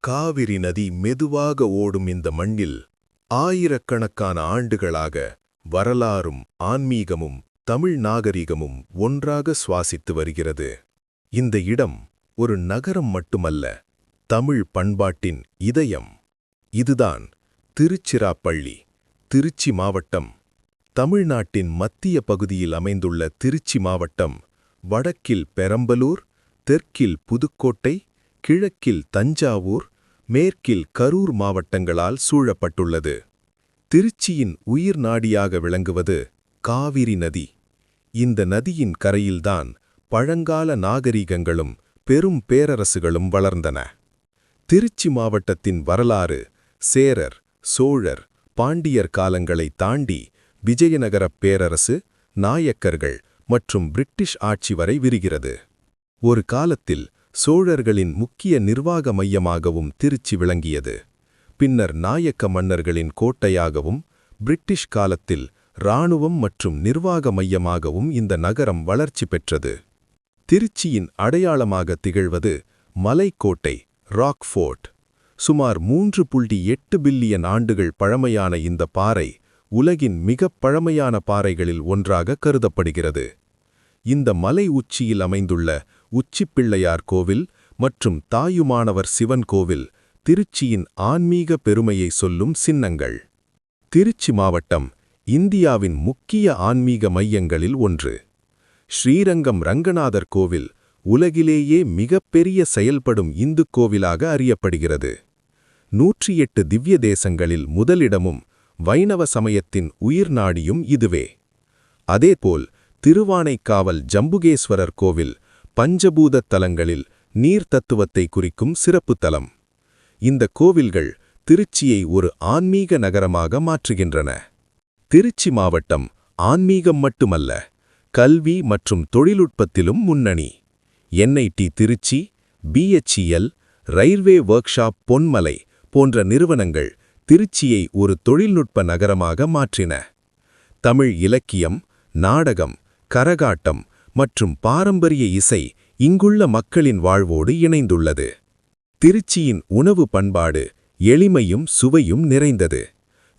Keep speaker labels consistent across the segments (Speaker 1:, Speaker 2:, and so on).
Speaker 1: காவிரி நதி மெதுவாக ஓடும் இந்த மண்ணில் ஆயிரக்கணக்கான ஆண்டுகளாக வரலாறும் ஆன்மீகமும் தமிழ் நாகரிகமும் ஒன்றாக சுவாசித்து வருகிறது. இந்த இடம் ஒரு நகரம் மட்டுமல்ல, தமிழ் பண்பாட்டின் இதயம். இதுதான் திருச்சிராப்பள்ளி, திருச்சி மாவட்டம். தமிழ்நாட்டின் மத்திய பகுதியில் அமைந்துள்ள திருச்சி மாவட்டம் வடக்கில் பெரம்பலூர், தெற்கில் புதுக்கோட்டை, கிழக்கில் தஞ்சாவூர், மேற்கில் கரூர் மாவட்டங்களால் சூழப்பட்டுள்ளது. திருச்சியின் உயிர் நாடியாக விளங்குவது காவிரி நதி. இந்த நதியின் கரையில்தான் பழங்கால நாகரிகங்களும் பெரும் பேரரசுகளும் வளர்ந்தன. திருச்சி மாவட்டத்தின் வரலாறு சேரர், சோழர், பாண்டியர் காலங்களை தாண்டி விஜயநகரப் பேரரசு, நாயக்கர்கள் மற்றும் பிரிட்டிஷ் ஆட்சி வரை விரிகிறது. ஒரு காலத்தில் சோழர்களின் முக்கிய நிர்வாக மையமாகவும் திருச்சி விளங்கியது. பின்னர் நாயக்க மன்னர்களின் கோட்டையாகவும், பிரிட்டிஷ் காலத்தில் இராணுவம் மற்றும் நிர்வாக மையமாகவும் இந்த நகரம் வளர்ச்சி பெற்றது. திருச்சியின் அடையாளமாக திகழ்வது மலைக்கோட்டை, ராக் ஃபோர்ட். சுமார் 3.8 பில்லியன் ஆண்டுகள் பழமையான இந்த பாறை உலகின் மிகப் பழமையான பாறைகளில் ஒன்றாக கருதப்படுகிறது. இந்த மலை உச்சியில் அமைந்துள்ள உச்சிப்பிள்ளையார் கோவில் மற்றும் தாயுமானவர் சிவன் கோவில் திருச்சியின் ஆன்மீக பெருமையை சொல்லும் சின்னங்கள். திருச்சி மாவட்டம் இந்தியாவின் முக்கிய ஆன்மீக மையங்களில் ஒன்று. ஸ்ரீரங்கம் ரங்கநாதர் கோவில் உலகிலேயே மிகப்பெரிய செயல்படும் இந்து கோவிலாக அறியப்படுகிறது. 108 திவ்ய தேசங்களில் முதலிடமும் வைணவ சமயத்தின் உயிர்நாடியும் இதுவே. அதேபோல் திருவானைக்காவல் ஜம்புகேஸ்வரர் கோவில் பஞ்சபூதத் தலங்களில் நீர் தத்துவத்தை குறிக்கும் சிறப்பு தலம். இந்த கோவில்கள் திருச்சியை ஒரு ஆன்மீக நகரமாக மாற்றுகின்றன. திருச்சி மாவட்டம் ஆன்மீகம் மட்டுமல்ல, கல்வி மற்றும் தொழில்நுட்பத்திலும் முன்னணி. NIT Trichy, BHEL, railway workshop Ponmalai போன்ற நிறுவனங்கள் திருச்சியை ஒரு தொழில்நுட்ப நகரமாக மாற்றின. தமிழ் இலக்கியம், நாடகம், கரகாட்டம் மற்றும் பாரம்பரிய இசை இங்குள்ள மக்களின் வாழ்வோடு இணைந்துள்ளது. திருச்சியின் உணவு பண்பாடு எளிமையும் சுவையும் நிறைந்தது.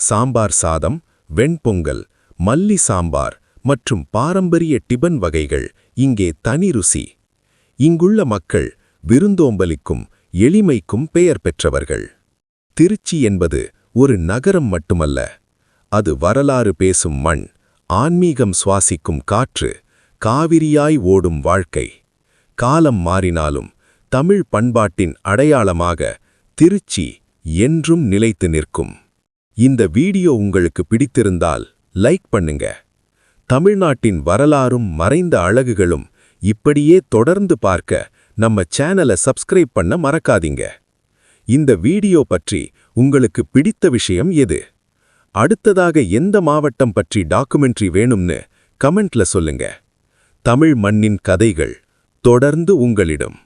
Speaker 1: சாம்பார் சாதம், வெண்பொங்கல், மல்லி சாம்பார் மற்றும் பாரம்பரிய டிபன் வகைகள் இங்கே தனி ருசி. இங்குள்ள மக்கள் விருந்தோம்பலுக்கும் எளிமைக்கும் பெயர் பெற்றவர்கள். திருச்சி என்பது ஒரு நகரம் மட்டுமல்ல, அது வரலாறு பேசும் மண், ஆன்மீகம் சுவாசிக்கும் காற்று, காவிரியாய் ஓடும் வாழ்க்கை. காலம் மாறினாலும் தமிழ் பண்பாட்டின் அடையாளமாக திருச்சி என்றும் நிலைத்து நிற்கும். இந்த வீடியோ உங்களுக்கு பிடித்திருந்தால் லைக் பண்ணுங்க. தமிழ்நாட்டின் வரலாறும் மறைந்த அழகுகளும் இப்படியே தொடர்ந்து பார்க்க நம்ம சேனலை சப்ஸ்கிரைப் பண்ண மறக்காதீங்க. இந்த வீடியோ பற்றி உங்களுக்கு பிடித்த விஷயம் எது? அடுத்ததாக எந்த மாவட்டம் பற்றி டாக்குமெண்ட்ரி வேணும்னு கமெண்ட்ல சொல்லுங்க. தமிழ் மண்ணின் கதைகள் தொடர்ந்து உங்களிடம்.